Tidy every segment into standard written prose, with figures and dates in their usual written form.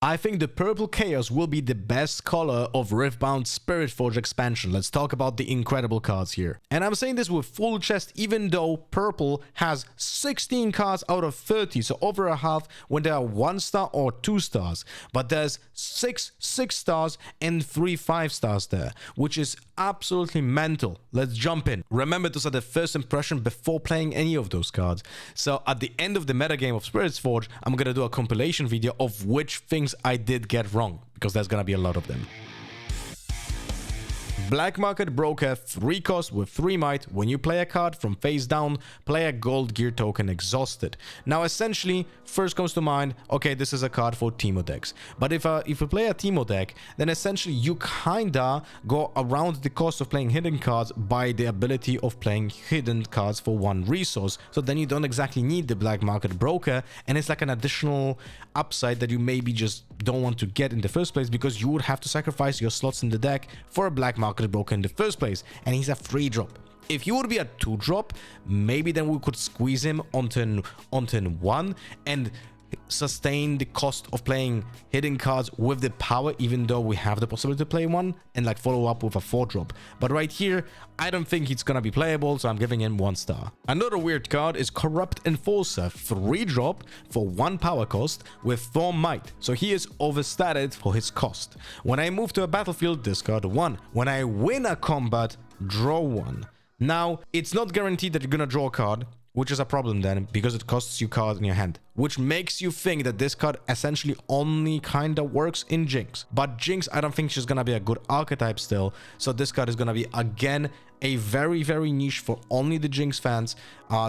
I think the purple chaos will be the best color of Riftbound Spiritforged expansion. Let's talk about the incredible cards here. And I'm saying this with full chest, even though purple has 16 cards out of 30, so over a half when there are 1 star or 2 stars. But there's 6 stars and 3 5 stars there, which is absolutely mental. Let's jump in. Remember, those are the first impression before playing any of those cards. So at the end of the metagame of Spiritforged, I'm gonna do a compilation video of which things I did get wrong, because there's gonna be a lot of them. Black Market Broker, 3 cost with 3 might. When you play a card from face down, play a gold gear token exhausted. Now essentially, first comes to mind, okay, this is a card for Teemo decks. But if you play a Teemo deck, then essentially you kinda go around the cost of playing hidden cards by the ability of playing hidden cards for 1 resource. So then you don't exactly need the Black Market Broker, and it's like an additional upside that you maybe just don't want to get in the first place, because you would have to sacrifice your slots in the deck for a Black Market Broker in the first place, and he's a 3 drop. If you would be a 2 drop, maybe then we could squeeze him on turn 1 and sustain the cost of playing hidden cards with the power, even though we have the possibility to play 1 and like follow up with a 4 drop. But right here, I don't think it's gonna be playable, so I'm giving him 1 star. Another weird card is Corrupt Enforcer, 3 drop for 1 power cost with 4 might. So he is overstated for his cost. When I move to a battlefield, discard 1. When I win a combat, draw 1. Now, it's not guaranteed that you're gonna draw a card, which is a problem then, because it costs you cards in your hand, which makes you think that this card essentially only kinda works in Jinx. But Jinx, I don't think she's gonna be a good archetype still, so this card is gonna be, again, a very, very niche for only the Jinx fans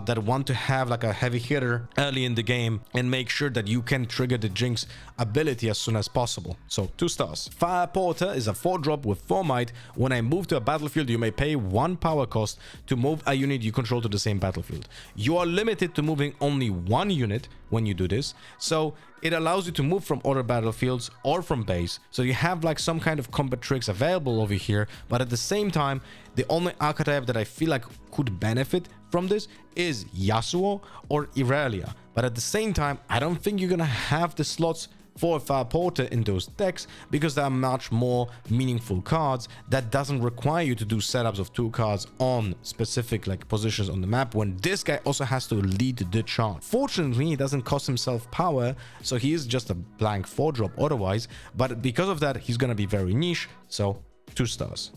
that want to have like a heavy hitter early in the game and make sure that you can trigger the Jinx ability as soon as possible. So 2 stars. Fire Porter is a 4 drop with 4 might. When I move to a battlefield, you may pay 1 power cost to move a unit you control to the same battlefield. You are limited to moving only 1 unit when you do this, so it allows you to move from other battlefields or from base. So you have like some kind of combat tricks available over here, but at the same time, the only archetype that I feel like could benefit from this is Yasuo or Irelia. But at the same time, I don't think you're gonna have the slots for a Fire Porter in those decks, because there are much more meaningful cards that doesn't require you to do setups of 2 cards on specific like positions on the map, when this guy also has to lead the chart. Fortunately, he doesn't cost himself power, so he is just a blank 4 drop otherwise, but because of that, he's gonna be very niche, so 2 stars.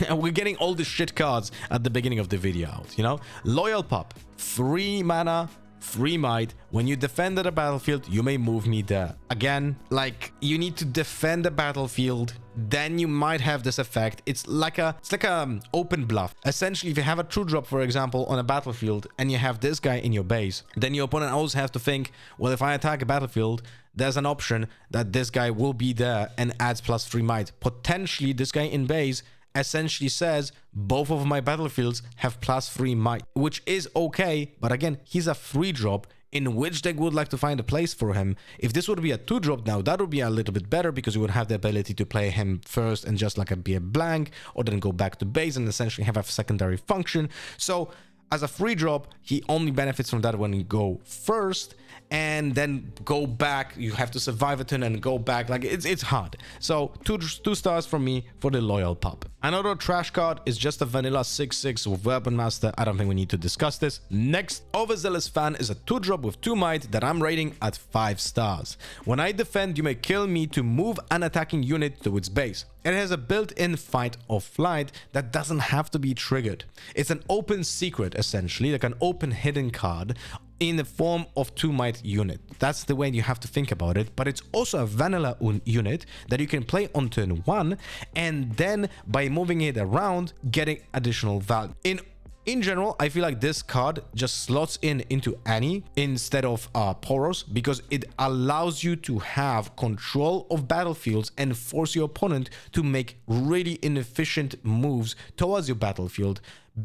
And we're getting all the shit cards at the beginning of the video out, you know? Loyal Pup, 3 mana, 3 might. When you defend at a battlefield, you may move me there. Again, like, you need to defend the battlefield, then you might have this effect. It's like a open bluff. Essentially, if you have a 2 drop, for example, on a battlefield, and you have this guy in your base, then your opponent always has to think, well, if I attack a battlefield, there's an option that this guy will be there and adds +3 might. Potentially, this guy in base essentially says both of my battlefields have +3 might, which is okay, but again, he's a 3 drop. In which deck would like to find a place for him? If this would be a 2 drop now, that would be a little bit better, because you would have the ability to play him first and just like be a blank, or then go back to base and essentially have a secondary function. So as a 3 drop, he only benefits from that when you go first and then go back. You have to survive a turn and go back. Like, it's hard. So 2 stars from me for the Loyal Pup. Another trash card is just a vanilla 6/6 with Weapon Master. I don't think we need to discuss this. Next, Overzealous Fan is a 2 drop with 2 might that I'm rating at 5 stars. When I defend, you may kill me to move an attacking unit to its base. It has a built-in fight or flight that doesn't have to be triggered. It's an open secret, essentially, like an open hidden card in the form of 2 might unit. That's the way you have to think about it, but it's also a vanilla unit that you can play on turn 1, and then by moving it around, getting additional value. In general, I feel like this card just slots into Annie instead of Poros, because it allows you to have control of battlefields and force your opponent to make really inefficient moves towards your battlefield,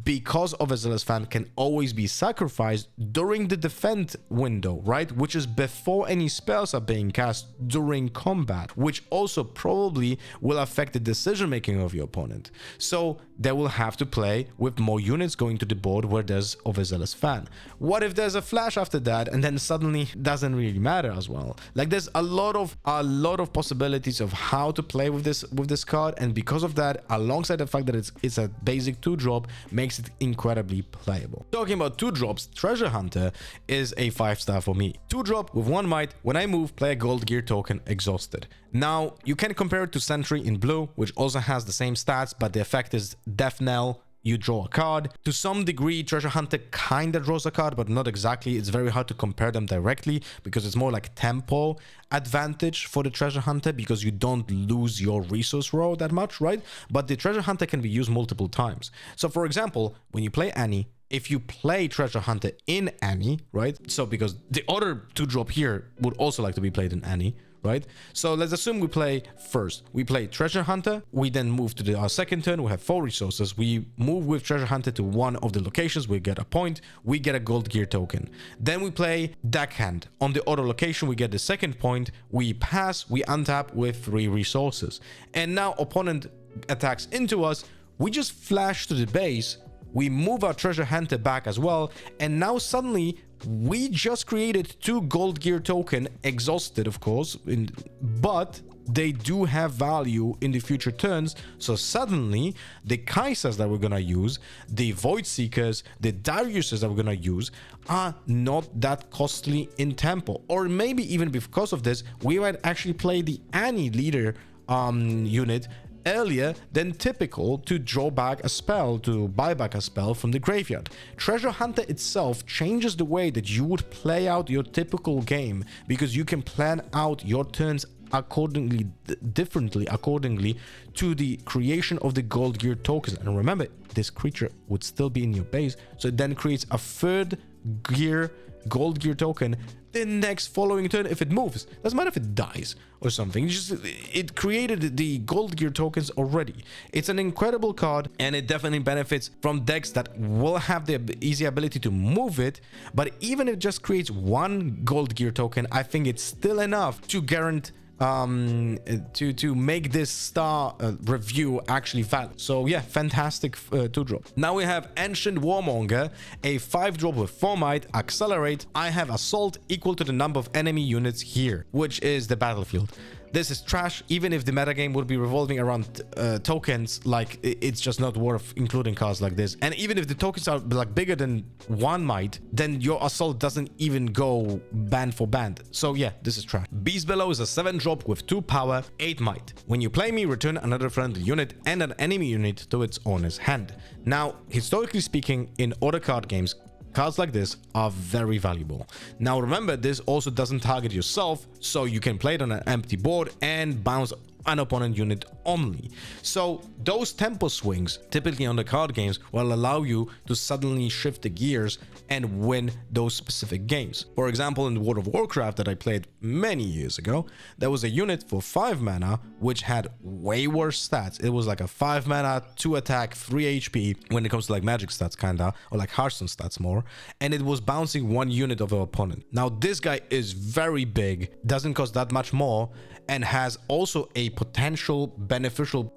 because Overzealous Fan can always be sacrificed during the defend window, right? Which is before any spells are being cast during combat, which also probably will affect the decision making of your opponent. So they will have to play with more units going to the board where there's Overzealous Fan. What if there's a flash after that and then suddenly doesn't really matter as well? Like, there's a lot of possibilities of how to play with this card, and because of that, alongside the fact that it's a basic 2-drop, makes it incredibly playable. Talking about 2-drops, Treasure Hunter is a 5-star for me. 2-drop with 1 might. When I move, play a gold gear token, Exhausted. Now, you can compare it to Sentry in blue, which also has the same stats, but the effect is Death Knell. You draw a card. To some degree, Treasure Hunter kind of draws a card, but not exactly. It's very hard to compare them directly because it's more like tempo advantage for the Treasure Hunter because you don't lose your resource row that much, right? But the Treasure Hunter can be used multiple times. So for example, when you play Annie, if you play Treasure Hunter in Annie, right? So because the other 2-drop here would also like to be played in Annie, right? So let's assume we play first. We play Treasure Hunter. We then move to our second turn. We have 4 resources. We move with Treasure Hunter to one of the locations. We get a point. We get a gold gear token. Then we play Deckhand. On the other location, we get the second point. We pass. We untap with 3 resources. And now opponent attacks into us. We just flash to the base. We move our Treasure Hunter back as well. And now suddenly we just created 2 gold gear token, exhausted of course, but they do have value in the future turns. So suddenly the Kaisers that we're gonna use, the Void Seekers, the Dariuses that we're gonna use are not that costly in tempo. Or maybe even because of this, we might actually play the Annie leader unit earlier than typical to draw back a spell, to buy back a spell from the graveyard. Treasure Hunter itself changes the way that you would play out your typical game because you can plan out your turns differently accordingly to the creation of the gold gear tokens. And remember, this creature would still be in your base, so it then creates a 3rd gold gear token the next following turn if it moves. Doesn't matter if it dies or something. It created the gold gear tokens already. It's an incredible card, and it definitely benefits from decks that will have the easy ability to move it. But even if it just creates 1 gold gear token, I think it's still enough to guarantee to make this star review actually valid. So yeah, fantastic 2-drop. Now we have Ancient Warmonger, a 5-drop with 4 might, accelerate. I have assault equal to the number of enemy units here, which is the battlefield. This is trash. Even if the metagame would be revolving around tokens, like it's just not worth including cards like this. And even if the tokens are like bigger than 1 might, then your assault doesn't even go band for band. So yeah, this is trash. Beast Below is a 7-drop with 2 power, 8 might. When you play me, return another friendly unit and an enemy unit to its owner's hand. Now, historically speaking, in other card games, cards like this are very valuable. Now remember, this also doesn't target yourself, so you can play it on an empty board and bounce an opponent unit only. So those tempo swings typically on the card games will allow you to suddenly shift the gears and win those specific games. For example, in World of Warcraft that I played many years ago, there was a unit for 5 mana which had way worse stats. It was like a 5 mana, 2 attack, 3 HP when it comes to like magic stats kinda, or like Hearthstone stats more, and it was bouncing 1 unit of an opponent. Now this guy is very big, doesn't cost that much more, and has also a potential beneficial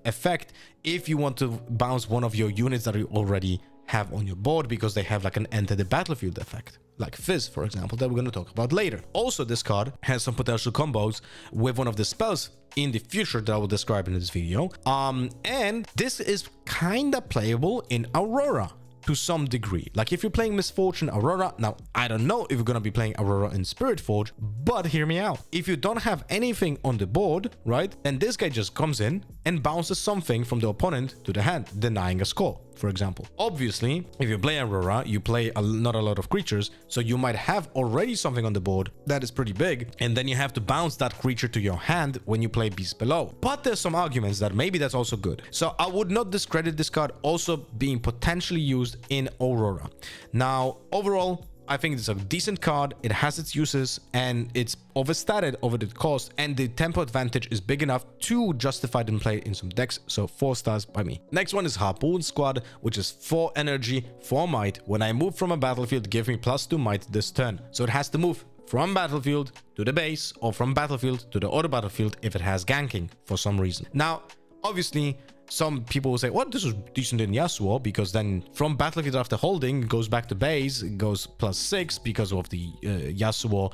effect if you want to bounce one of your units that you already have on your board, because they have like an enter the battlefield effect, like Fizz, for example, that we're going to talk about later. Also, this card has some potential combos with one of the spells in the future that I will describe in this video. And this is kind of playable in Aurora to some degree. Like if you're playing Misfortune Aurora, now I don't know if you're gonna be playing Aurora in Spiritforged, but hear me out. If you don't have anything on the board, right, then this guy just comes in and bounces something from the opponent to the hand, denying a score, for example. Obviously, if you play Aurora, you play not a lot of creatures, so you might have already something on the board that is pretty big, and then you have to bounce that creature to your hand when you play Beast Below. But there's some arguments that maybe that's also good. So I would not discredit this card also being potentially used in Aurora. Now, overall, I think it's a decent card. It has its uses and it's overstated over the cost, and the tempo advantage is big enough to justify it in play in some decks. So 4 stars by me. Next one is Harpoon Squad, which is 4 energy, 4 might. When I move from a battlefield, give me +2 might this turn. So it has to move from battlefield to the base or from battlefield to the other battlefield if it has ganking for some reason. Now, obviously, some people will say, well, this is decent in Yasuo, because then from battlefield after holding, it goes back to base, it goes +6 because of the Yasuo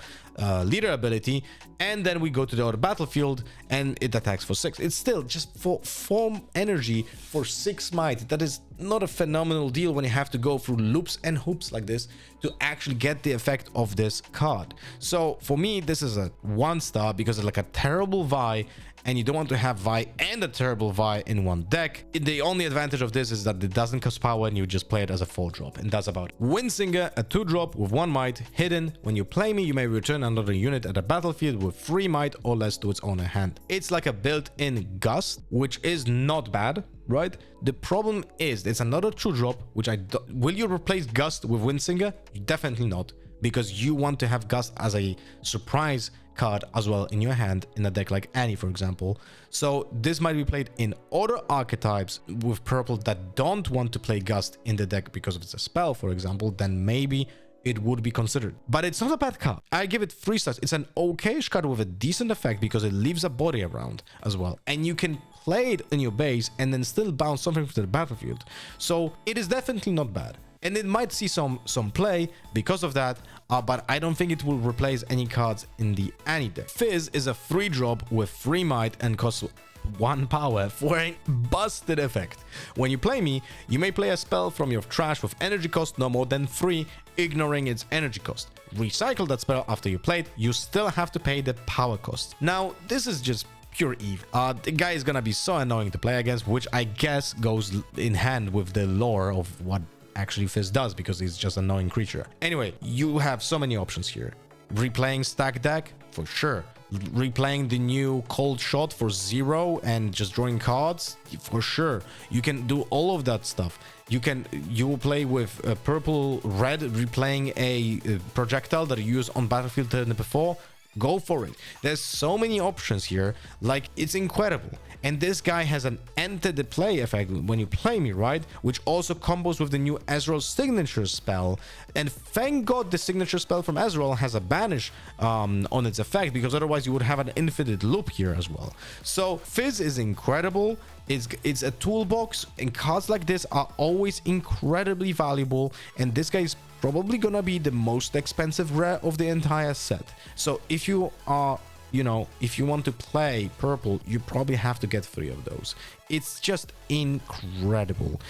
leader ability, and then we go to the other battlefield and it attacks for 6. It's still just for 4 energy for 6 might. That is not a phenomenal deal when you have to go through loops and hoops like this to actually get the effect of this card. So for me, this is a 1 star because it's like a terrible Vi, and you don't want to have Vi and a terrible Vi in one deck. The only advantage of this is that it doesn't cost power and you just play it as a 4-drop, and that's about it. Windsinger, a 2-drop with 1 might, hidden. When you play me, you may return another unit at a battlefield with 3 might or less to its owner hand. It's like a built-in gust, which is not bad, right? The problem is it's another 2-drop, which will you replace Gust with Windsinger? Definitely not, because you want to have Gust as a surprise card as well in your hand in a deck like Annie, for example. So this might be played in other archetypes with purple that don't want to play Gust in the deck because of it's a spell, for example. Then maybe it would be considered. But it's not a bad card. I give it 3 stars. It's an okay-ish card with a decent effect because it leaves a body around as well, and you can play it in your base and then still bounce something to the battlefield. So it is definitely not bad, and it might see some play because of that, but I don't think it will replace any cards in the Annie deck. Fizz is a 3-drop with 3 might and costs 1 power for a busted effect. When you play me, you may play a spell from your trash with energy cost no more than 3, ignoring its energy cost. Recycle that spell after you play it, you still have to pay the power cost. Now, this is just pure evil. The guy is gonna be so annoying to play against, which I guess goes in hand with the lore of what actually Fizz does, because he's just an annoying creature. Anyway, you have so many options here. Replaying stack deck, for sure. Replaying the new cold shot for 0 and just drawing cards, for sure. You can do all of that stuff. You will play with purple red, replaying a projectile that you use on battlefield turn before. Go for it. There's so many options here, like it's incredible. And this guy has an enter the play effect when you play me, right? Which also combos with the new Ezreal signature spell. And thank God the signature spell from Ezreal has a banish on its effect, because otherwise you would have an infinite loop here as well. So Fizz is incredible. It's a toolbox, and cards like this are always incredibly valuable, and this guy is probably gonna be the most expensive rare of the entire set. So if you are, if you want to play purple, you probably have to get 3 of those. It's just incredible.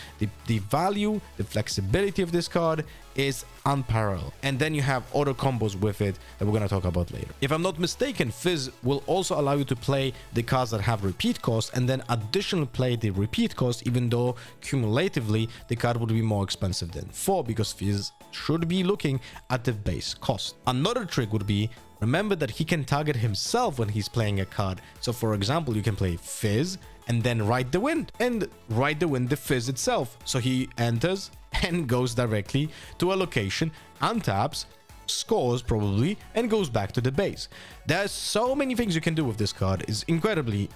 The value, the flexibility of this card is unparalleled. And then you have other combos with it that we're going to talk about later. If I'm not mistaken, Fizz will also allow you to play the cards that have repeat cost, and then additionally play the repeat cost, even though cumulatively the card would be more expensive than 4, because Fizz should be looking at the base cost. Another trick would be, remember that he can target himself when he's playing a card. So for example, you can play Fizz and then Ride the Wind, and Ride the Wind the Fizz itself. So he enters and goes directly to a location, untaps, scores probably, and goes back to the base. There's so many things you can do with this card. It's incredibly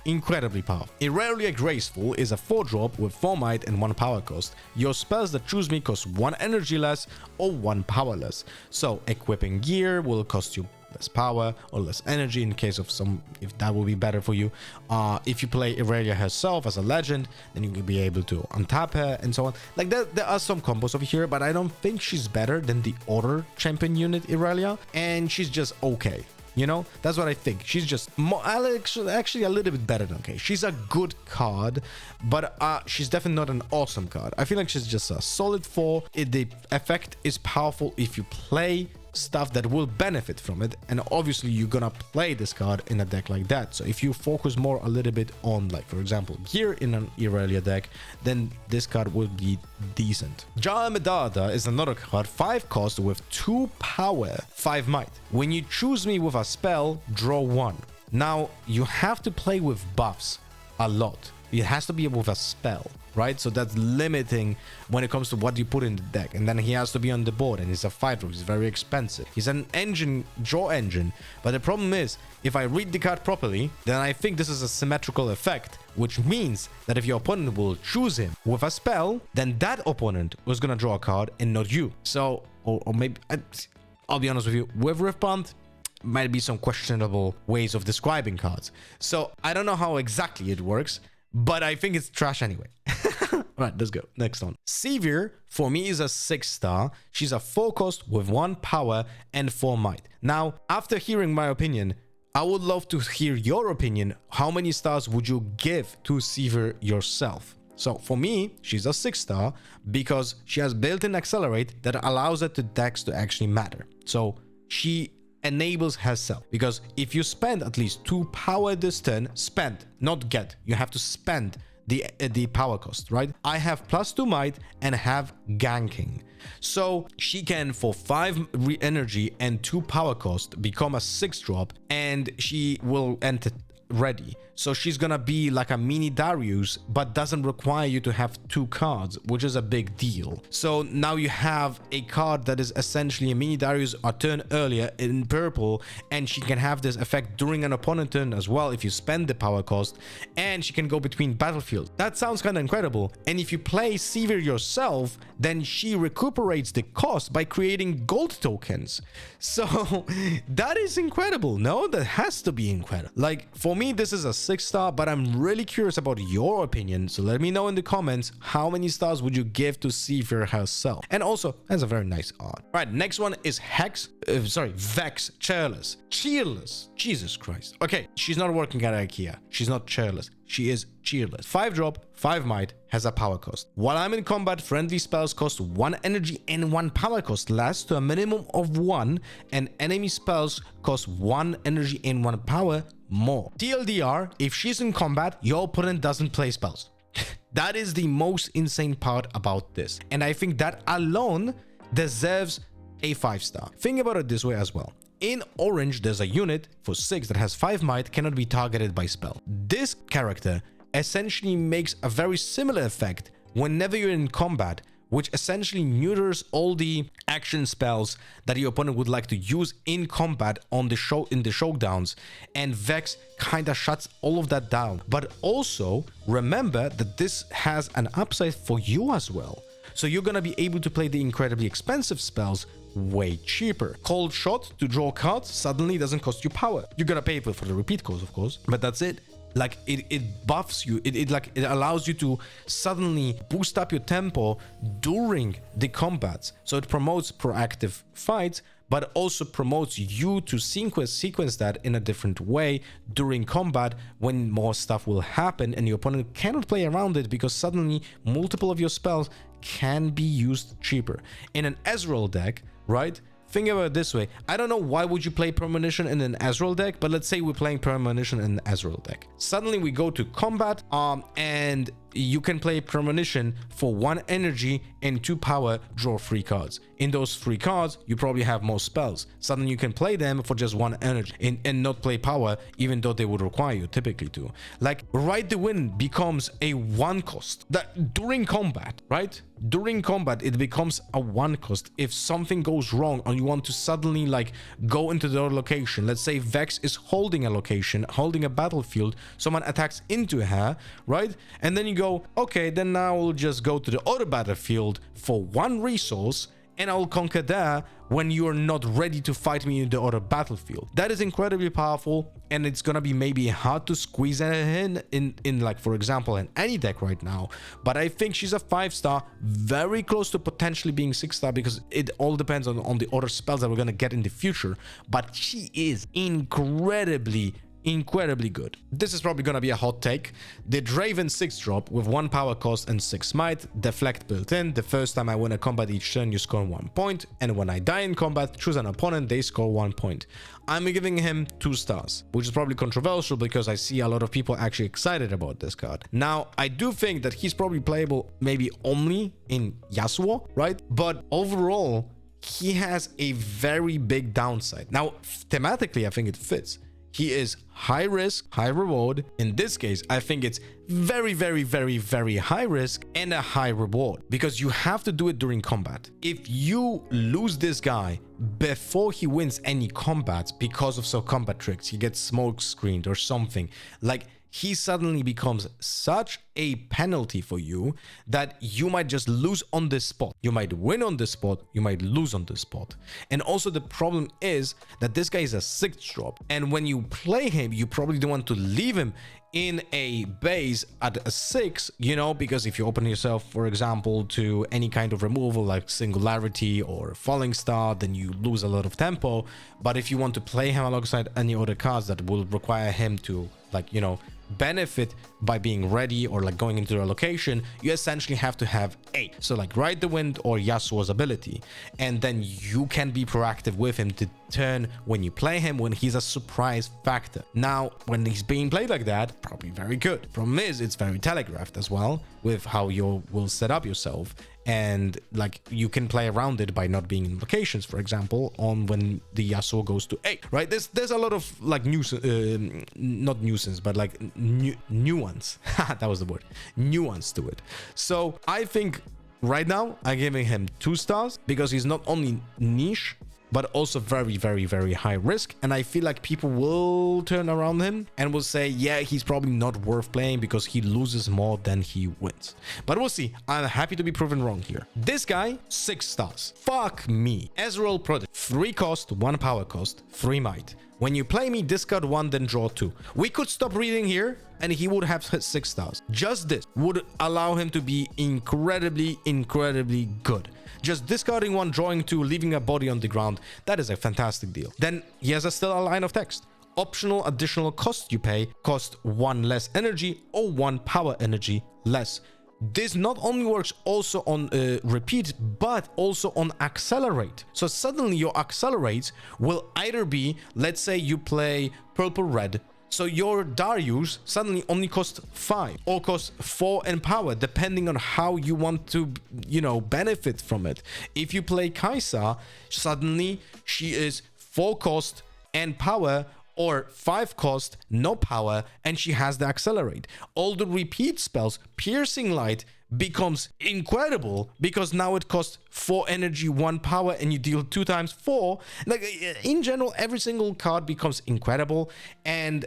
powerful. Irregular Graceful is a 4-drop with 4 might and 1 power cost. Your spells that choose me cost 1 energy less or 1 power less. So equipping gear will cost you less power or less energy in case of if that will be better for you. If you play Irelia herself as a legend, then you can be able to untap her and so on. Like there are some combos over here, but I don't think she's better than the other champion unit Irelia, and she's just okay. That's what I think. She's just more, actually a little bit better than okay. She's a good card, but she's definitely not an awesome card. I feel like she's just a solid 4. The effect is powerful if you play stuff that will benefit from it, and obviously you're gonna play this card in a deck like that. So if you focus more a little bit on, like, for example, gear in an Irelia deck, then this card will be decent. Jar Medada is another card, 5 cost with 2 power, 5 might. When you choose me with a spell, draw 1. Now you have to play with buffs a lot. It has to be with a spell. right? So that's limiting when it comes to what you put in the deck. And then he has to be on the board, and he's a 5-drop. He's very expensive. He's an engine, draw engine. But the problem is, if I read the card properly, then I think this is a symmetrical effect, which means that if your opponent will choose him with a spell, then that opponent was gonna draw a card and not you. So, or maybe, I'll be honest with you, with Riftbound, might be some questionable ways of describing cards. So I don't know how exactly it works, but I think it's trash anyway. All right, let's go. Next one. Sevier, for me, is a 6-star. She's a 4-cost with 1 power and 4 might. Now, after hearing my opinion, I would love to hear your opinion. How many stars would you give to Sevier yourself? So for me, she's a 6-star because she has built-in accelerate that allows her to decks to actually matter. So she enables herself, because if you spend at least 2 power this turn, spend, not get, you have to spend the power cost, right? I have +2 might and have ganking. So she can, for 5 energy and 2 power cost, become a 6-drop, and she will enter ready. So she's gonna be like a mini Darius, but doesn't require you to have 2 cards, which is a big deal. So now you have a card that is essentially a mini Darius a turn earlier in purple, and she can have this effect during an opponent turn as well if you spend the power cost, and she can go between battlefields. That sounds kind of incredible. And if you play Sevier yourself, then she recuperates the cost by creating gold tokens. So that is incredible. No, that has to be incredible. Like, for me, this is a 6-star, but I'm really curious about your opinion. So let me know in the comments, how many stars would you give to Sevier herself? And also, has a very nice art. Right, next one is Vex Cheerless. Cheerless. Jesus Christ. Okay, she's not working at IKEA. She's not cheerless. She is cheerless. 5-drop, 5 might, has a power cost. While I'm in combat, friendly spells cost 1 energy and 1 power cost, lasts to a minimum of 1, and enemy spells cost 1 energy and 1 power more. TLDR, if she's in combat, your opponent doesn't play spells. That is the most insane part about this. And I think that alone deserves a 5-star. Think about it this way as well. In orange, there's a unit for 6 that has 5 might, cannot be targeted by spell. This character essentially makes a very similar effect whenever you're in combat, which essentially neuters all the action spells that your opponent would like to use in combat on the show in the showdowns, and Vex kind of shuts all of that down. But also remember that this has an upside for you as well. So you're gonna be able to play the incredibly expensive spells way cheaper. Cold Shot to draw cards suddenly doesn't cost you power. You're gonna pay for the repeat cost, of course, but that's it. Like it buffs you, it allows you to suddenly boost up your tempo during the combats. So it promotes proactive fights, but also promotes you to sequence that in a different way during combat, when more stuff will happen and your opponent cannot play around it, because suddenly multiple of your spells can be used cheaper. In an Ezreal deck, right? Think about it this way. I don't know why would you play Premonition in an Ezreal deck, but let's say we're playing Premonition in an Ezreal deck. Suddenly we go to combat, and you can play Premonition for 1 energy and 2 power, draw 3 cards. In those 3 cards, you probably have more spells. Suddenly you can play them for just 1 energy and not play power, even though they would require you typically to. Like, Ride the Wind becomes a 1 cost that during combat, right? During combat, it becomes a 1 cost. If something goes wrong and you want to suddenly like go into the other location, let's say Vex is holding a location, holding a battlefield, someone attacks into her, right? And then you go, okay, then now we'll just go to the other battlefield for 1 resource, and I'll conquer there when you're not ready to fight me in the other battlefield. That is incredibly powerful, and it's gonna be maybe hard to squeeze it in like, for example, in any deck right now. But I think she's a 5-star, very close to potentially being 6-star, because it all depends on the other spells that we're gonna get in the future. But she is incredibly good. This is probably gonna be a hot take. The Draven 6-drop with 1 power cost and 6 might, deflect built in. The first time I win a combat each turn, you score 1 point, and when I die in combat, choose an opponent, they score 1 point. I'm giving him 2 stars, which is probably controversial because I see a lot of people actually excited about this card. Now, I do think that he's probably playable maybe only in Yasuo, right? But overall, he has a very big downside. Now, thematically, I think it fits. He is high risk, high reward. In this case, I think it's very, very, very, very high risk and a high reward because you have to do it during combat. If you lose this guy before he wins any combats because of some combat tricks, he gets smoke screened or something, like he suddenly becomes such a penalty for you that you might just lose on this spot. You might win on this spot, you might lose on this spot. And also the problem is that this guy is a 6th drop. And when you play him, you probably don't want to leave him in a base at a 6, you know, because if you open yourself, for example, to any kind of removal like Singularity or Falling Star, then you lose a lot of tempo. But if you want to play him alongside any other cards that will require him to, like, you know, benefit by being ready or like going into a location, you essentially have to have 8. So like Ride the Wind or Yasuo's ability, and then you can be proactive with him to turn when you play him when he's a surprise factor. Now when he's being played like that, probably very good. Problem is it's very telegraphed as well with how you will set up yourself, and like you can play around it by not being in locations, for example, on when the Yasuo goes to 8, right? There's a lot of like not nuisance, but like nuance that was the word, nuance to it. So I think right now I'm giving him 2 stars because he's not only niche but also very, very, very high risk. And I feel like people will turn around him and will say, yeah, he's probably not worth playing because he loses more than he wins. But we'll see. I'm happy to be proven wrong here. This guy, 6 stars. Fuck me. Ezreal Prodigy. 3 cost, 1 power cost, 3 might. When you play me, discard 1, then draw 2. We could stop reading here and he would have 6 stars. Just this would allow him to be incredibly, incredibly good. Just discarding 1, drawing 2, leaving a body on the ground. That is a fantastic deal. Then he has still a line of text. Optional additional cost you pay, cost 1 less energy or 1 power energy less. This not only works also on repeat, but also on accelerate. So suddenly your accelerates will either be, let's say you play purple red, so your Darius suddenly only costs 5 or costs 4 in power, depending on how you want to, you know, benefit from it. If you play Kai'Sa, suddenly she is 4 cost and power, or 5 cost, no power, and she has the accelerate. All the repeat spells, Piercing Light, becomes incredible because now it costs 4 energy, 1 power, and you deal 2 times 4. Like in general, every single card becomes incredible. And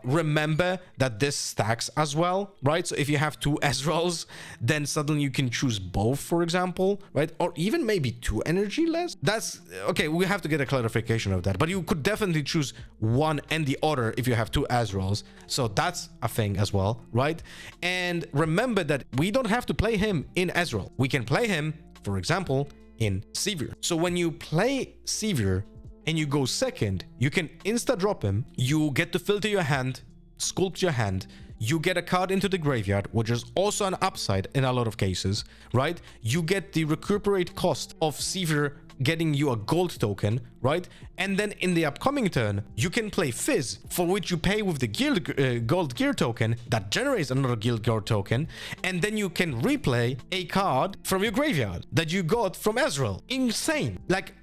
remember that this stacks as well, right? So if you have 2 Ezreals, then suddenly you can choose both, for example, right? Or even maybe 2 energy less. That's okay. We have to get a clarification of that, but you could definitely choose one and the other if you have 2 Ezreals. So that's a thing as well, right? And remember that we don't have to play him in Ezreal. We can play him, for example, in Sivir. So when you play Sivir and you go second, you can insta drop him. You get to filter your hand, sculpt your hand. You get a card into the graveyard, which is also an upside in a lot of cases, right? You get the recuperate cost of Sivir getting you a gold token, right? And then in the upcoming turn, you can play Fizz, for which you pay with the gold gear token that generates another guild gear token, and then you can replay a card from your graveyard that you got from Ezreal. Insane. Like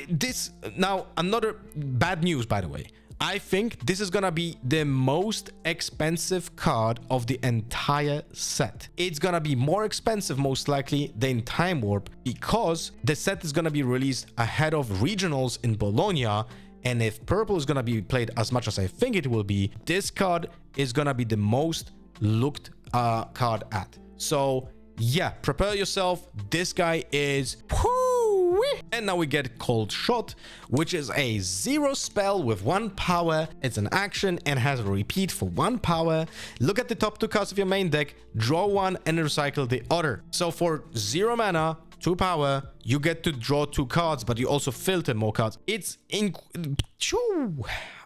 this. Now, another bad news, by the way. I think this is gonna be the most expensive card of the entire set. It's gonna be more expensive, most likely, than Time Warp, because the set is gonna be released ahead of regionals in Bologna. And if purple is gonna be played as much as I think it will be, this card is gonna be the most looked card at. So yeah, prepare yourself. This guy is... And now we get Cold Shot, which is a 0 spell with 1 power. It's an action and has a repeat for 1 power. Look at the top 2 cards of your main deck, draw 1 and recycle the other. So for 0 mana, 2 power, you get to draw 2 cards, but you also filter more cards. It's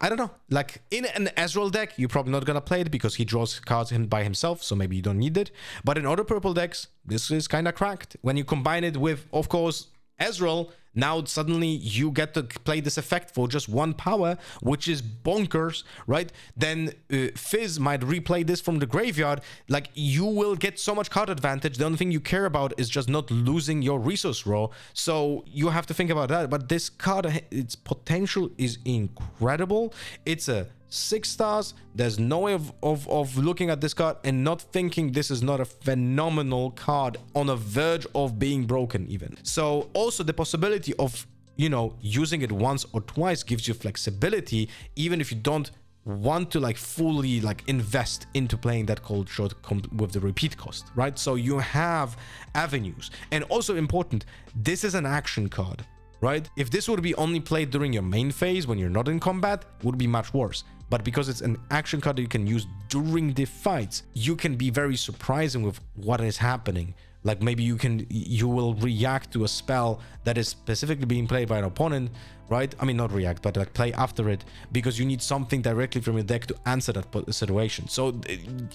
I don't know. Like in an Ezreal deck, you're probably not gonna play it because he draws cards by himself, so maybe you don't need it. But in other purple decks, this is kind of cracked. When you combine it with, of course, Ezreal, Now suddenly you get to play this effect for just 1 power, which is bonkers, right? Then Fizz might replay this from the graveyard. Like, you will get so much card advantage. The only thing you care about is just not losing your resource row. So you have to think about that. But this card, its potential is incredible. It's a 6 stars. There's no way of looking at this card and not thinking this is not a phenomenal card on a verge of being broken even. So also the possibility of, you know, using it once or twice gives you flexibility, even if you don't want to like fully like invest into playing that cold shot with the repeat cost, right? So you have avenues. And also important, this is an action card, right? If this would be only played during your main phase when you're not in combat, it would be much worse. But because it's an action card that you can use during the fights, you can be very surprising with what is happening. Like maybe you will react to a spell that is specifically being played by an opponent, right? I mean, not react, but like play after it, because you need something directly from your deck to answer that situation. So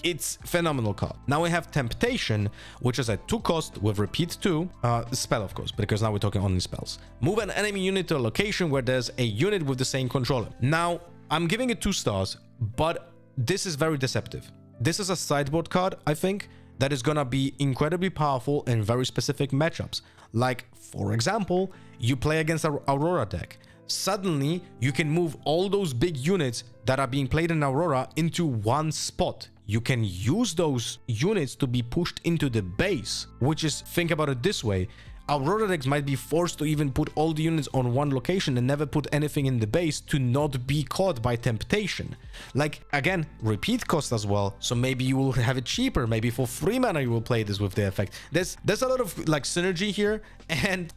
it's phenomenal card. Now we have Temptation, which is a 2 cost with repeat 2 spell, of course, because now we're talking only spells. Move an enemy unit to a location where there's a unit with the same controller. Now I'm giving it 2 stars, but this is very deceptive. This is a sideboard card, I think, that is gonna be incredibly powerful in very specific matchups. Like, for example, you play against an Aurora deck. Suddenly, you can move all those big units that are being played in Aurora into one spot. You can use those units to be pushed into the base, which is, think about it this way, Aurora decks might be forced to even put all the units on one location and never put anything in the base to not be caught by Temptation. Like, again, repeat cost as well, so maybe you will have it cheaper. Maybe for 3 mana you will play this with the effect. There's a lot of like synergy here, and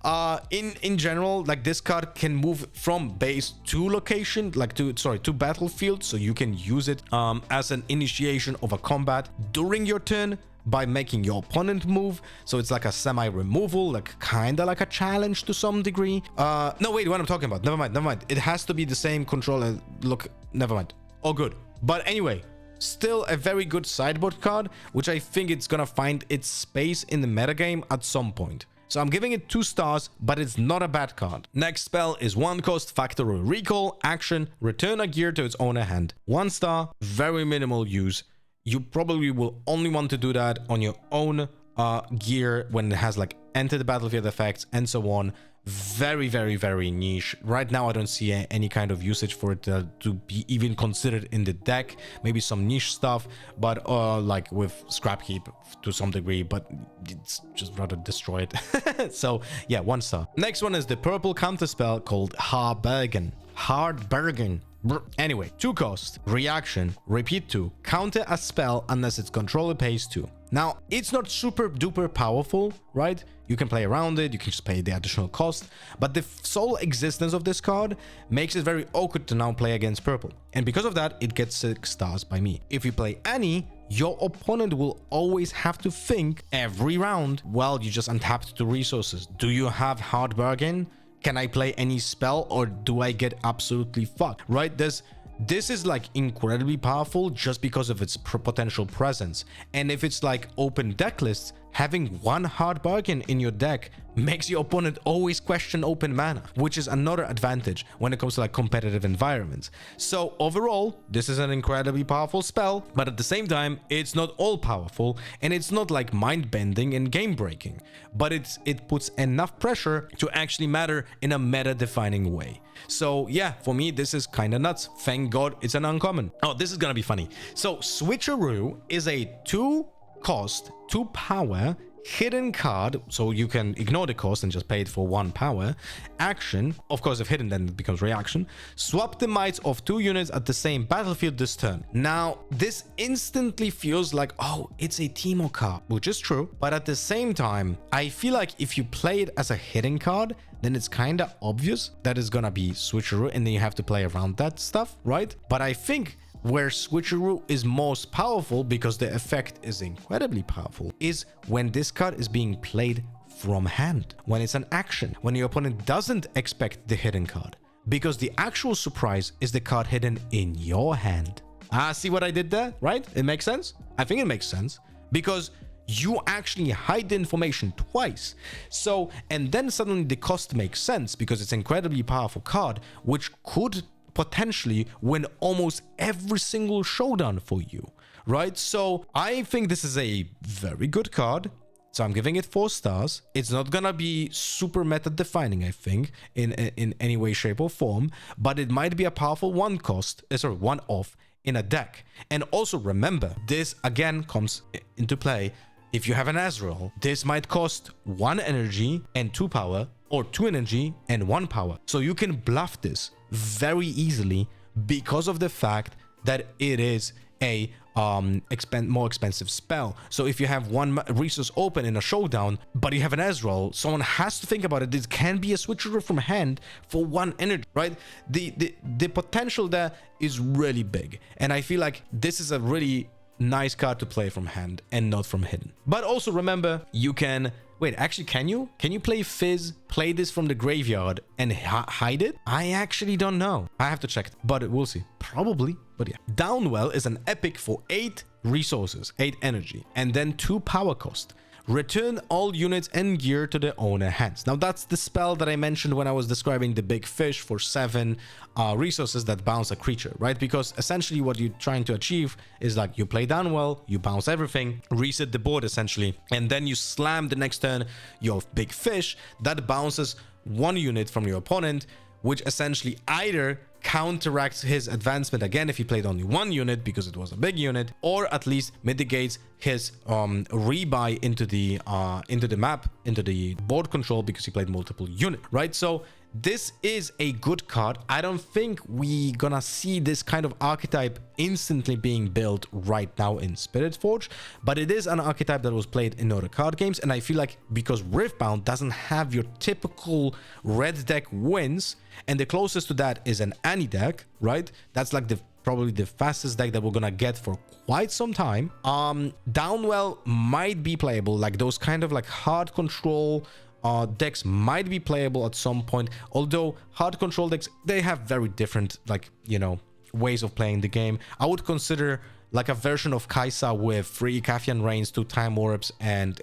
in general, like this card can move from base to location, like to battlefield, so you can use it as an initiation of a combat during your turn by making your opponent move. So it's like a semi-removal, like kind of like a challenge to some degree. No, wait, what I'm talking about. Never mind. It has to be the same controller. Look, never mind. All good. But anyway, still a very good sideboard card, which I think it's gonna find its space in the metagame at some point. So I'm giving it 2 stars, but it's not a bad card. Next spell is 1 cost, Factory Recall, action, return a gear to its owner hand. 1 star, very minimal use. You probably will only want to do that on your own gear when it has like enter the battlefield effects and so on. Very, very, very niche. Right now, I don't see any kind of usage for it to be even considered in the deck. Maybe some niche stuff, but like with Scrap Heap to some degree, but it's just rather destroy it. So yeah, 1 star. Next one is the purple counter spell called Hard Bargain. Anyway, 2 cost, reaction, repeat 2, counter a spell unless its controller pays 2. Now, it's not super duper powerful, right? You can play around it, you can just pay the additional cost, but the sole existence of this card makes it very awkward to now play against purple. And because of that, it gets 6 stars by me. If you play Annie, your opponent will always have to think every round, well, you just untapped 2 resources. Do you have Hard Bargain? Can I play any spell, or do I get absolutely fucked, right? This is like incredibly powerful just because of its potential presence. And if it's like open deck lists, having 1 Hard Bargain in your deck makes your opponent always question open mana, which is another advantage when it comes to like competitive environments. So overall, this is an incredibly powerful spell, but at the same time, it's not all powerful, and it's not like mind bending and game breaking, but it puts enough pressure to actually matter in a meta defining way. So yeah, for me, this is kind of nuts. Thank God it's an uncommon. Oh, this is gonna be funny. So Switcheroo is a 2 cost, 2 power hidden card, so you can ignore the cost and just pay it for 1 power. Action, of course, if hidden, then it becomes reaction. Swap the mites of 2 units at the same battlefield this turn. Now, this instantly feels like, oh, it's a Teemo card, which is true, but at the same time, I feel like if you play it as a hidden card, then it's kind of obvious that it's gonna be Switcheroo, and then you have to play around that stuff, right? But I think where Switcheroo is most powerful, because the effect is incredibly powerful, is when this card is being played from hand, when it's an action, when your opponent doesn't expect the hidden card, because the actual surprise is the card hidden in your hand. See what I did there, right? It makes sense? I think it makes sense, because you actually hide the information twice. So, and then suddenly the cost makes sense because it's an incredibly powerful card, which could potentially win almost every single showdown for you, right? So I think this is a very good card. So I'm giving it 4 stars. It's not gonna be super meta defining, I think, in any way, shape, or form, but it might be a powerful one off in a deck. And also remember, this again comes into play. If you have an Azrael, this might cost 1 energy and 2 power, or 2 energy and 1 power. So you can bluff this very easily because of the fact that it is a more expensive spell. So if you have 1 resource open in a showdown, but you have an Azrael, someone has to think about it. This can be a switcher from hand for 1 energy, right? The potential there is really big, and I feel like this is a really nice card to play from hand and not from hidden. But also remember, you can wait, actually, can you play Fizz, play this from the graveyard and hide it? I actually don't know. I have to check it, but we'll see. Probably, but yeah. Downwell is an epic for 8 resources, 8 energy, and then 2 power cost. Return all units and gear to their owner hands. Now that's the spell that I mentioned when I was describing the big fish for 7 resources that bounce a creature, right? Because essentially what you're trying to achieve is like you play Downwell, you bounce everything, reset the board essentially, and then you slam the next turn your big fish that bounces 1 unit from your opponent, which essentially either counteracts his advancement again if he played only 1 unit because it was a big unit, or at least mitigates his rebuy into the map, into the board control because he played multiple units, right? So this is a good card. I don't think we gonna see this kind of archetype instantly being built right now in Spiritforged, but it is an archetype that was played in other card games, and I feel like because Riftbound doesn't have your typical red deck wins, and the closest to that is an Annie deck, right? That's like probably the fastest deck that we're gonna get for quite some time. Downwell might be playable, like those kind of like hard control decks might be playable at some point, although hard control decks, they have very different, like, you know, ways of playing the game. I would consider like a version of Kaisa with 3 Kathian Reigns, 2 Time Orbs, and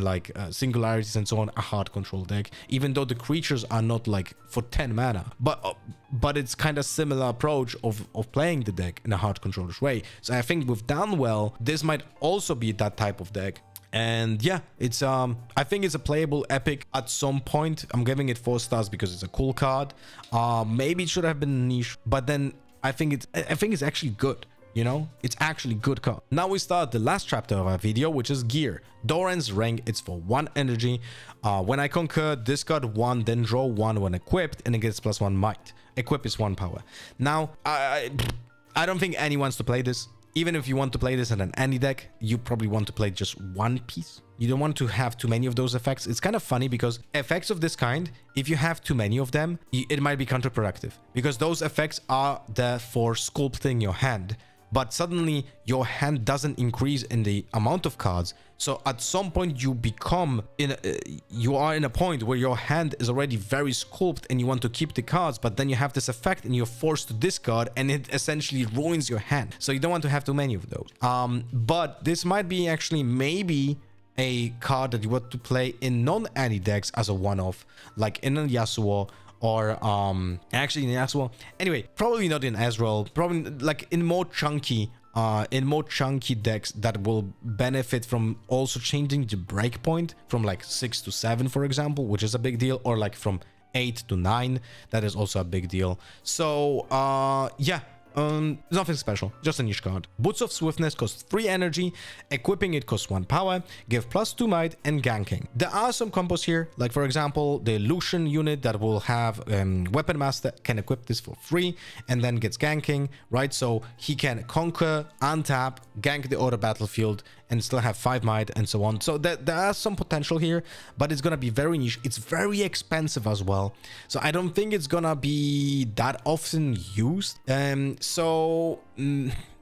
like Singularities and so on, a hard control deck, even though the creatures are not like for 10 mana, but it's kind of similar approach of playing the deck in a hard controllish way. So I think with Downwell, this might also be that type of deck. And yeah, it's I think it's a playable epic at some point. I'm giving it 4 stars because it's a cool card. Maybe it should have been niche, but then I think it's actually good. You know, it's actually good card. Now we start the last chapter of our video, which is gear. Doran's Ring. It's for 1 energy. When I conquer, discard 1, then draw 1 when equipped, and it gets +1 might. Equip is 1 power. Now I don't think anyone wants to play this. Even if you want to play this in an Annie deck, you probably want to play just 1 piece. You don't want to have too many of those effects. It's kind of funny because effects of this kind, if you have too many of them, it might be counterproductive because those effects are there for sculpting your hand. But suddenly your hand doesn't increase in the amount of cards. So at some point you are in a point where your hand is already very sculpted and you want to keep the cards, but then you have this effect and you're forced to discard and it essentially ruins your hand. So you don't want to have too many of those. But this might be actually maybe a card that you want to play in non-Annie decks as a one-off, like in a Yasuo, or actually in Yasuo. Anyway, probably not in Azrael, probably like in more chunky decks that will benefit from also changing the breakpoint from like 6 to 7, for example, which is a big deal, or like from 8 to 9, that is also a big deal. So yeah, nothing special, just a niche card. Boots of Swiftness costs 3 energy, equipping it costs 1 power, give +2 might, and ganking. There are some combos here, like for example, the Lucian unit that will have Weapon Master can equip this for free and then gets ganking, right? So he can conquer, untap, gank the other battlefield, and still have 5 might and so on. So there are some potential here, but it's gonna be very niche. It's very expensive as well, so I don't think it's gonna be that often used.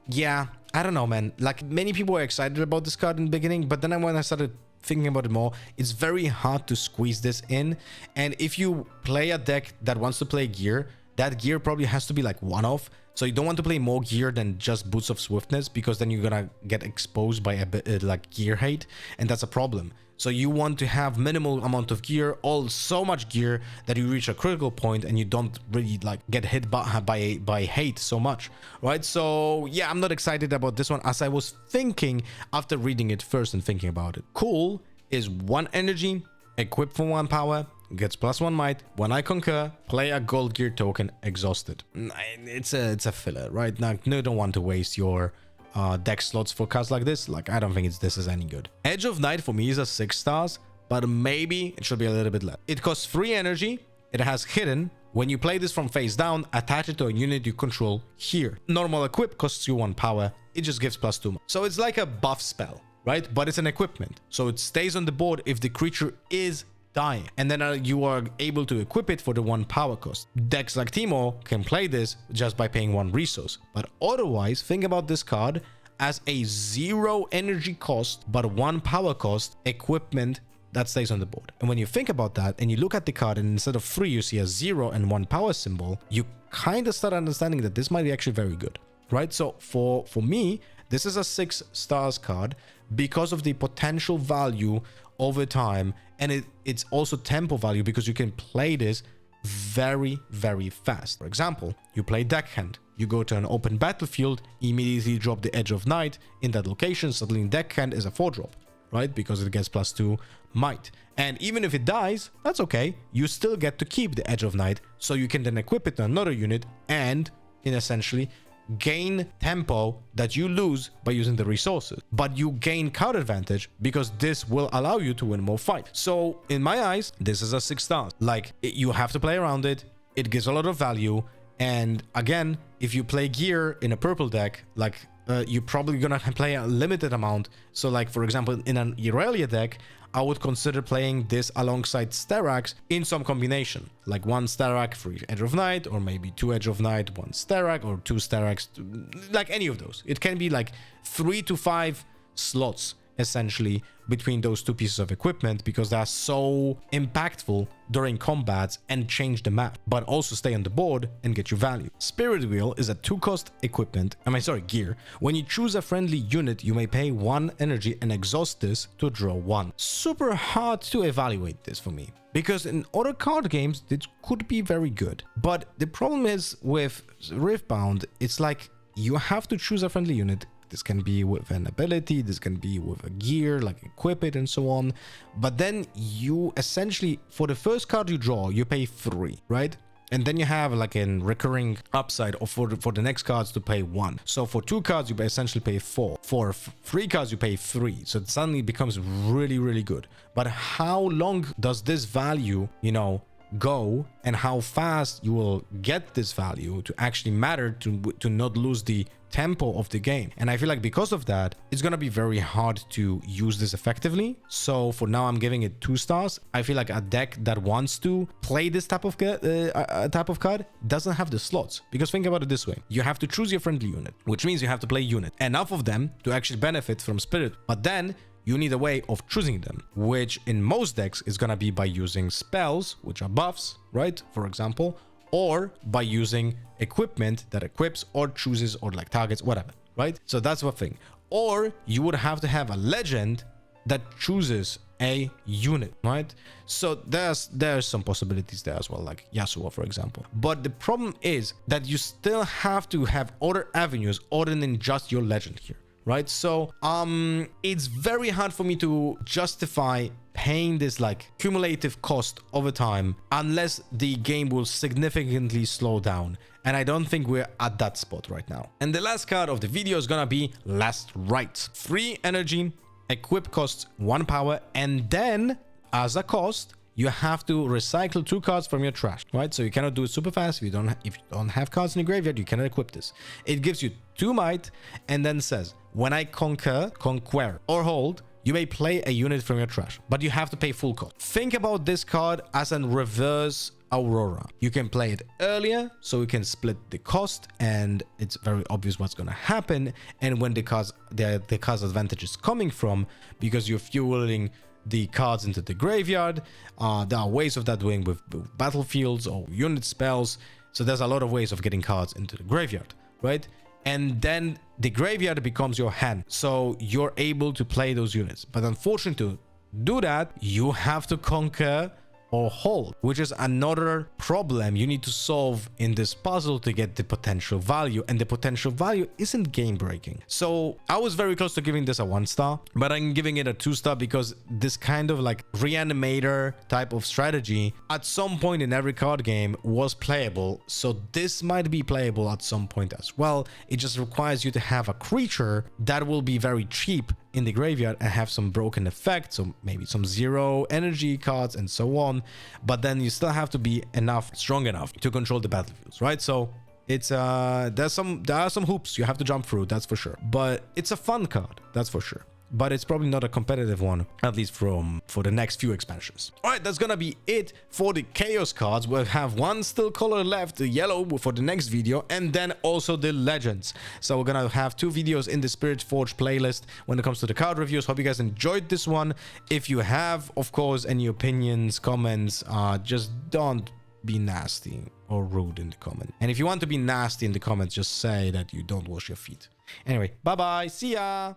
Yeah, I don't know, man. Like, many people were excited about this card in the beginning, but then when I started thinking about it more, it's very hard to squeeze this in. And if you play a deck that wants to play gear, that gear probably has to be like one-off. So you don't want to play more gear than just Boots of Swiftness, because then you're gonna get exposed by a bit like gear hate, and that's a problem. So you want to have minimal amount of gear, all so much gear that you reach a critical point and you don't really like get hit by hate so much, right? So yeah, I'm not excited about this one, as I was thinking after reading it first and thinking about it. Cool is 1 energy, equip for 1 power, gets +1 might. When I concur, play a gold gear token, exhausted. It's a filler, right? Now, you don't want to waste your deck slots for cards like this. Like, I don't think this is any good. Edge of Night for me is a 6 stars, but maybe it should be a little bit less. It costs 3 energy. It has hidden. When you play this from face down, attach it to a unit you control here. Normal equip costs you 1 power. It just gives +2. So it's like a buff spell, right? But it's an equipment. So it stays on the board if the creature is dying, and then you are able to equip it for the 1 power cost. Decks like Teemo can play this just by paying 1 resource, but otherwise think about this card as a 0 energy cost but 1 power cost equipment that stays on the board. And when you think about that and you look at the card, and instead of 3 you see a 0 and 1 power symbol, you kind of start understanding that this might be actually very good, right? So for me, this is a 6 stars card because of the potential value over time, and it's also tempo value because you can play this very, very fast. For example, you play Deckhand, you go to an open battlefield, immediately drop the Edge of Night in that location. Suddenly Deckhand is a 4-drop, right? Because it gets +2 might. And even if it dies, that's okay. You still get to keep the Edge of Night, so you can then equip it to another unit and essentially gain tempo that you lose by using the resources, but you gain card advantage because this will allow you to win more fights. So in my eyes, this is a 6 stars. Like, you have to play around it. It gives a lot of value. And again, if you play gear in a purple deck, like you're probably gonna play a limited amount. So like, for example, in an Irelia deck, I would consider playing this alongside Sterax in some combination, like 1 Sterax for Edge of Night, or maybe 2 Edge of Night, 1 Sterax, or 2 Sterax, like any of those. It can be like 3 to 5 slots essentially between those 2 pieces of equipment, because they are so impactful during combats and change the map, but also stay on the board and get you value. Spirit Wheel is a 2-cost equipment, gear. When you choose a friendly unit, you may pay 1 energy and exhaust this to draw 1. Super hard to evaluate this for me, because in other card games it could be very good, but the problem is with Riftbound, it's like you have to choose a friendly unit. This can be with an ability, this can be with a gear, like equip it and so on. But then you essentially, for the first card you draw, you pay 3, right? And then you have like a recurring upside of for the next cards to pay 1. So for 2 cards, you essentially pay 4. For 3 cards, you pay 3. So it suddenly becomes really, really good. But how long does this value, go, and how fast you will get this value to actually matter to not lose the tempo of the game? And I feel like because of that, it's gonna be very hard to use this effectively. So for now, I'm giving it 2 stars. I feel like a deck that wants to play this type of card doesn't have the slots, because think about it this way: you have to choose your friendly unit, which means you have to play unit, enough of them to actually benefit from Spirit, but then you need a way of choosing them, which in most decks is gonna be by using spells, which are buffs, right? For example, or by using equipment that equips or chooses or like targets, whatever, right? So that's one thing. Or you would have to have a legend that chooses a unit, right? So there's some possibilities there as well, like Yasuo, for example. But the problem is that you still have to have other avenues other than just your legend here, right? So it's very hard for me to justify paying this like cumulative cost over time unless the game will significantly slow down, and I don't think we're at that spot right now. And the last card of the video is gonna be Last Rites. 3 energy, equip costs 1 power, and then as a cost you have to recycle 2 cards from your trash, right? So you cannot do it super fast. If you don't have cards in your graveyard, you cannot equip this. It gives you 2 might, and then says, when I conquer, or hold, you may play a unit from your trash, but you have to pay full cost. Think about this card as a reverse Aurora. You can play it earlier, so you can split the cost, and it's very obvious what's going to happen. And when the cards advantage is coming from, because you're fueling the cards into the graveyard, there are ways of that doing with battlefields or unit spells. So there's a lot of ways of getting cards into the graveyard, right? And then the graveyard becomes your hand. So you're able to play those units. But unfortunately, to do that, you have to conquer or hold, which is another problem you need to solve in this puzzle to get the potential value, and the potential value isn't game breaking. So I was very close to giving this a 1 star, but I'm giving it a 2 star because this kind of like reanimator type of strategy at some point in every card game was playable, so this might be playable at some point as well. It just requires you to have a creature that will be very cheap in the graveyard and have some broken effects, so maybe some 0 energy cards and so on, but then you still have to be strong enough to control the battlefields, right? So it's there are some hoops you have to jump through, that's for sure, but it's a fun card, that's for sure. But it's probably not a competitive one, at least for the next few expansions. All right, that's gonna be it for the Chaos cards. We'll have one still color left, the yellow, for the next video, and then also the Legends. So we're gonna have 2 videos in the Spiritforged playlist when it comes to the card reviews. Hope you guys enjoyed this one. If you have, of course, any opinions, comments, just don't be nasty or rude in the comment. And if you want to be nasty in the comments, just say that you don't wash your feet. Anyway, bye-bye. See ya.